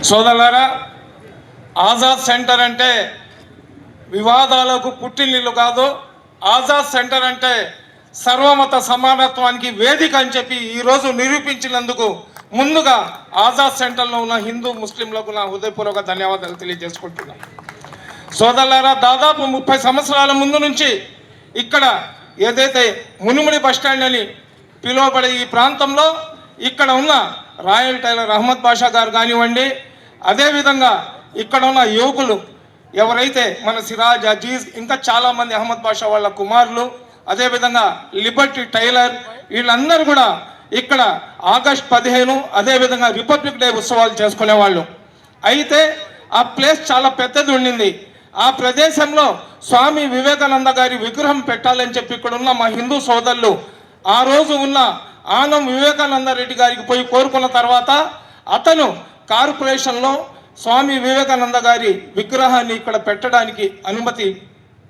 సోదరులారా, ఆజాద్ సెంటర్ అంటే వివాదాలకు పుట్టినిల్లు కాదు. ఆజాద్ సెంటర్ అంటే సర్వమత సమానత్వానికి వేదిక అని చెప్పి ఈరోజు నిరూపించినందుకు ముందుగా ఆజాద్ సెంటర్లో ఉన్న హిందూ ముస్లింలకు నా హృదయపూర్వక ధన్యవాదాలు తెలియజేసుకుంటున్నాను. సోదరులారా, దాదాపు 30 సంవత్సరాల ముందు నుంచి ఇక్కడ ఏదైతే మునుముడి బస్టాండ్ అని పిలువబడే ఈ ప్రాంతంలో ఇక్కడ ఉన్న రాయల్ టైలర్ అహ్మద్ బాషా గారు కానివ్వండి, అదేవిధంగా ఇక్కడ ఉన్న యువకులు ఎవరైతే మన సిరాజ్, అజీజ్, ఇంకా చాలామంది అహ్మద్ బాషా వాళ్ళ కుమారులు, అదేవిధంగా లిబర్టీ టైలర్, వీళ్ళందరూ కూడా ఇక్కడ ఆగస్టు 15 అదేవిధంగా రిపబ్లిక్ డే ఉత్సవాలు చేసుకునేవాళ్ళు. అయితే ఆ ప్లేస్ చాలా పెద్దది ఉండింది. ఆ ప్రదేశంలో స్వామి వివేకానంద గారి విగ్రహం పెట్టాలని చెప్పి ఇక్కడ ఉన్న మా హిందూ సోదరులు ఆ రోజు ఉన్న ఆనం వివేకానంద రెడ్డి గారికి పోయి కోరుకున్న తర్వాత అతను కార్పొరేషన్లో స్వామి వివేకానంద గారి విగ్రహాన్ని ఇక్కడ పెట్టడానికి అనుమతి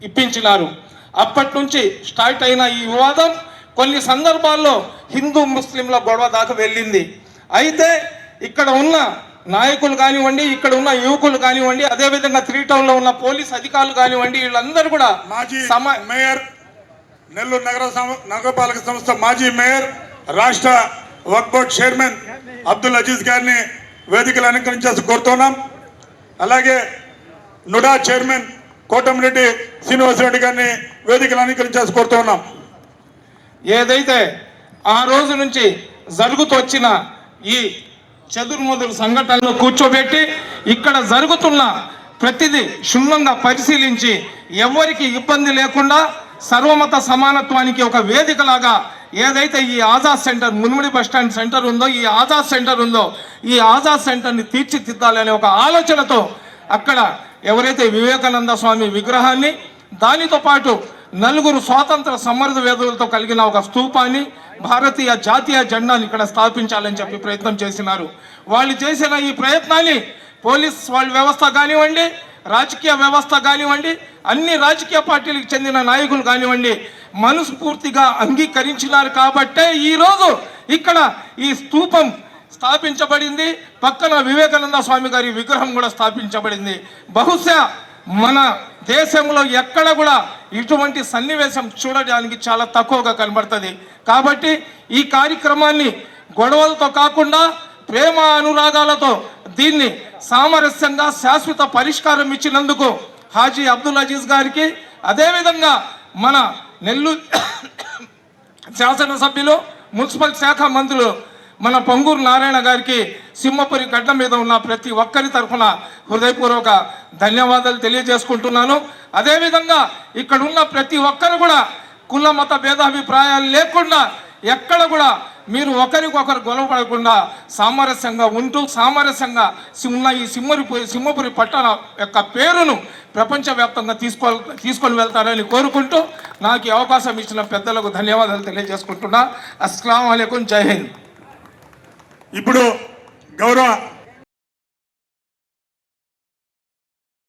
ఇప్పించినారు. అప్పటి నుంచి స్టార్ట్ అయిన ఈ వివాదం కొన్ని సందర్భాల్లో హిందూ ముస్లింల గొడవ దాకా వెళ్ళింది. అయితే ఇక్కడ ఉన్న నాయకులు కానివ్వండి, ఇక్కడ ఉన్న యువకులు కానివ్వండి, అదేవిధంగా 3 టౌన్లో ఉన్న పోలీస్ అధికారులు కానివ్వండి, వీళ్ళందరూ కూడా మాజీ మేయర్, నెల్లూరు నగరపాలక సంస్థ మాజీ మేయర్, రాష్ట్ర వక్ఫ్ బోర్డ్ చైర్మన్ అబ్దుల్ అజీజ్ గారిని వేదికలు అలంకరించాల్సి కోరుతున్నాం. అలాగే నుడా చైర్మన్ కోటమిరెడ్డి శ్రీనివాసరెడ్డి గారిని వేదికలు అలంకరించాల్సి కోరుతున్నాం. ఏదైతే ఆ రోజు నుంచి జరుగుతూ వచ్చిన ఈ చెదురుమదురు సంఘటనలు కూర్చోబెట్టి ఇక్కడ జరుగుతున్న ప్రతిదీ క్షుణ్ణంగా పరిశీలించి ఎవరికి ఇబ్బంది లేకుండా సర్వమత సమానత్వానికి ఒక వేదికలాగా ఏదైతే ఈ ఆజాద్ సెంటర్, మునుముడి బస్టాండ్ సెంటర్ ఉందో, ఈ ఆజాద్ సెంటర్ ఉందో, ఈ ఆజాద్ సెంటర్ని తీర్చిదిద్దాలనే ఒక ఆలోచనతో అక్కడ ఎవరైతే వివేకానంద స్వామి విగ్రహాన్ని, దానితో పాటు 4 స్వాతంత్ర సమర వేదులతో కలిగిన ఒక స్తూపాన్ని, భారతీయ జాతీయ జెండాని ఇక్కడ స్థాపించాలని చెప్పి ప్రయత్నం చేసినారు. వాళ్ళు చేసిన ఈ ప్రయత్నాన్ని పోలీస్ వాళ్ళ వ్యవస్థ కానివ్వండి, రాజకీయ వ్యవస్థ కానివ్వండి, అన్ని రాజకీయ పార్టీలకు చెందిన నాయకులు కానివ్వండి మనస్ఫూర్తిగా అంగీకరించినారు. కాబట్టే ఈరోజు ఇక్కడ ఈ స్తూపం స్థాపించబడింది. పక్కన వివేకానంద స్వామి గారి విగ్రహం కూడా స్థాపించబడింది. బహుశా మన దేశంలో ఎక్కడ కూడా ఇటువంటి సన్నివేశం చూడడానికి చాలా తక్కువగా కనబడుతుంది. కాబట్టి ఈ కార్యక్రమాన్ని గొడవలతో కాకుండా ప్రేమ అనురాగాలతో దీన్ని సామరస్యంగా శాశ్వత పరిష్కారం ఇచ్చినందుకు హాజీ అబ్దుల్ అజీజ్ గారికి, అదేవిధంగా మన నెల్లూరు శాసనసభ్యులు, మున్సిపల్ శాఖ మంత్రులు మన పొంగూరు నారాయణ గారికి, సింహపురి గడ్డ మీద ఉన్న ప్రతి ఒక్కరి తరఫున హృదయపూర్వక ధన్యవాదాలు తెలియజేసుకుంటున్నాను. అదేవిధంగా ఇక్కడ ఉన్న ప్రతి ఒక్కరు కూడా కుల మత భేదాభిప్రాయాలు లేకుండా ఎక్కడ కూడా మీరు ఒకరికొకరు గొడవపడకుండా సామరస్యంగా ఉంటూ సామరస్యంగా ఉన్న ఈ సింహపురి పట్టణ యొక్క పేరును ప్రపంచవ్యాప్తంగా తీసుకొని వెళ్తారని కోరుకుంటూ నాకు ఈ అవకాశం ఇచ్చిన పెద్దలకు ధన్యవాదాలు తెలియజేసుకుంటున్నా. అస్సలాము అలైకుం, జై హింద్. ఇప్పుడు గౌరవ